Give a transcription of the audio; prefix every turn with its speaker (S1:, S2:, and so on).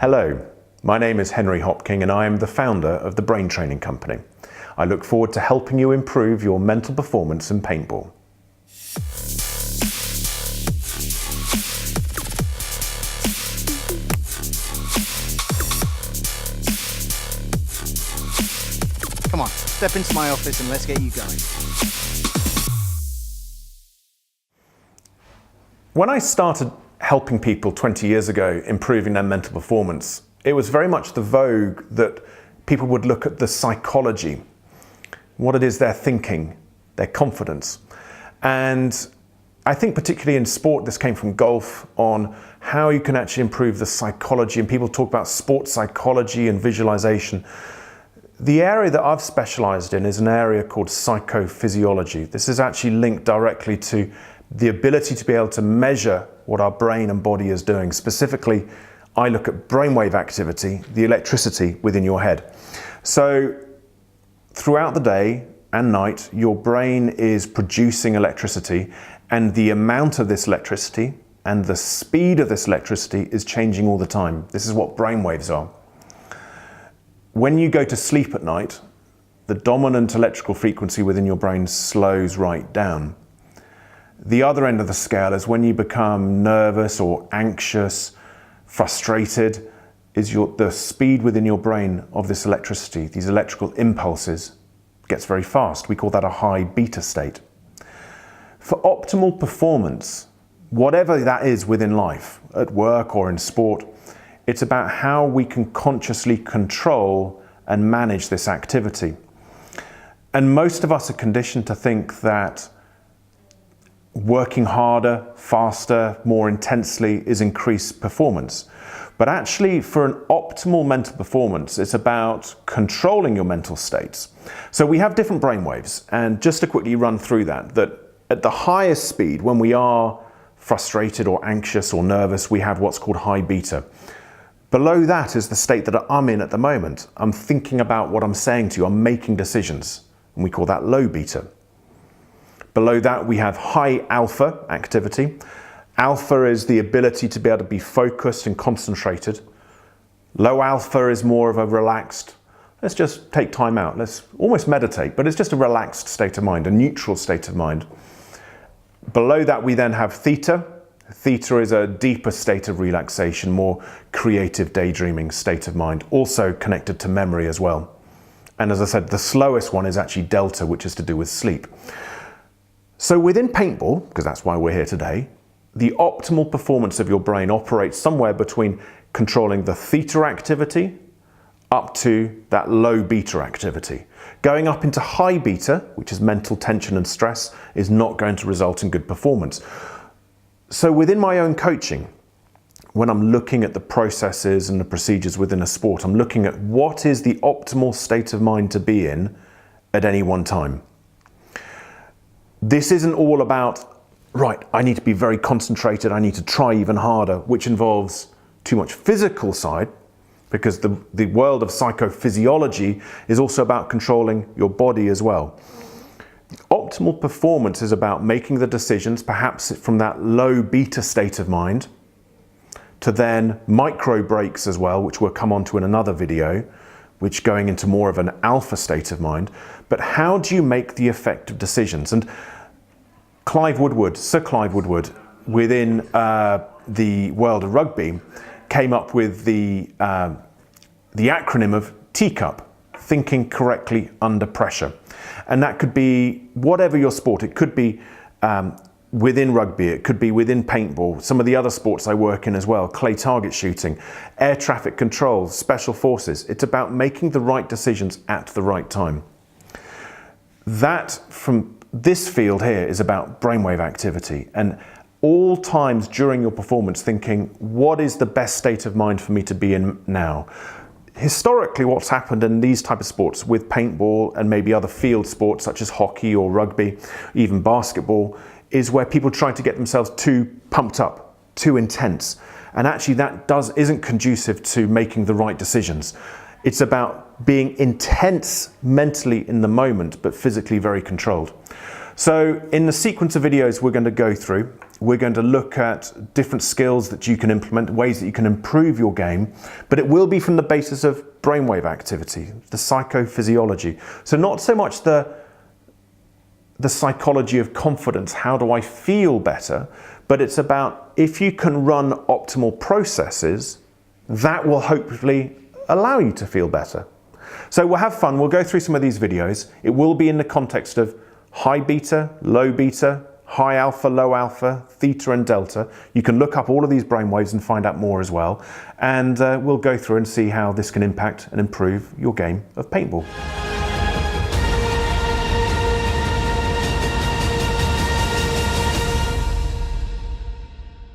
S1: Hello, my name is Henry Hopking and I am the founder of the Brain Training Company. I look forward to helping you improve your mental performance in paintball.
S2: Come on, step into my office and let's get you going.
S1: When I started helping people 20 years ago improving their mental performance, it was very much the vogue that people would look at the psychology, what it is they're thinking, their confidence. And I think particularly in sport, this came from golf, on how you can actually improve the psychology, and people talk about sports psychology and visualization. The area that I've specialized in is an area called Psycho-Physiology. This is actually linked directly to the ability to be able to measure what our brain and body is doing. Specifically, I look at brainwave activity, the electricity within your head. So throughout the day and night, your brain is producing electricity, and the amount of this electricity and the speed of this electricity is changing all the time. This is what brainwaves are. When you go to sleep at night, the dominant electrical frequency within your brain slows right down. The other end of the scale is when you become nervous or anxious, frustrated, is the speed within your brain of this electricity, these electrical impulses, gets very fast. We call that a high beta state. For optimal performance, whatever that is within life, at work or in sport, it's about how we can consciously control and manage this activity. And most of us are conditioned to think that working harder, faster, more intensely is increased performance. But actually, for an optimal mental performance, it's about controlling your mental states. So we have different brainwaves, and just to quickly run through that at the highest speed, when we are frustrated or anxious or nervous, we have what's called high beta. Below that is the state that I'm in at the moment. I'm thinking about what I'm saying to you, I'm making decisions, and we call that low beta. Below that, we have high alpha activity. Alpha is the ability to be able to be focused and concentrated. Low alpha is more of a relaxed, let's just take time out, let's almost meditate, but it's just a relaxed state of mind, a neutral state of mind. Below that, we then have theta. Theta is a deeper state of relaxation, more creative, daydreaming state of mind, also connected to memory as well. And as I said, the slowest one is actually delta, which is to do with sleep. So within paintball, because that's why we're here today, the optimal performance of your brain operates somewhere between controlling the theta activity up to that low beta activity. Going up into high beta, which is mental tension and stress, is not going to result in good performance. So within my own coaching, when I'm looking at the processes and the procedures within a sport, I'm looking at what is the optimal state of mind to be in at any one time. This isn't all about, right, I need to be very concentrated, I need to try even harder, which involves too much physical side, because the world of psychophysiology is also about controlling your body as well. Optimal performance is about making the decisions, perhaps from that low beta state of mind, to then micro breaks as well, which we'll come on to in another video, which going into more of an alpha state of mind. But how do you make the effective decisions? And Sir Clive Woodward, within the world of rugby, came up with the acronym of Teacup, thinking correctly under pressure. And that could be whatever your sport. It could be within rugby, it could be within paintball, some of the other sports I work in as well, clay target shooting, air traffic control, special forces. It's about making the right decisions at the right time. That, from this field here, is about brainwave activity, and all times during your performance thinking, what is the best state of mind for me to be in now? Historically, what's happened in these type of sports with paintball and maybe other field sports such as hockey or rugby, even basketball, is where people try to get themselves too pumped up, too intense. And actually that isn't conducive to making the right decisions. It's about being intense mentally in the moment, but physically very controlled. So in the sequence of videos we're going to go through, we're going to look at different skills that you can implement, ways that you can improve your game, but it will be from the basis of brainwave activity, the psychophysiology. So not so much the psychology of confidence, how do I feel better, but it's about if you can run optimal processes, that will hopefully allow you to feel better. So we'll have fun, we'll go through some of these videos. It will be in the context of high beta, low beta, high alpha, low alpha, theta and delta. You can look up all of these brainwaves and find out more as well. And we'll go through and see how this can impact and improve your game of paintball.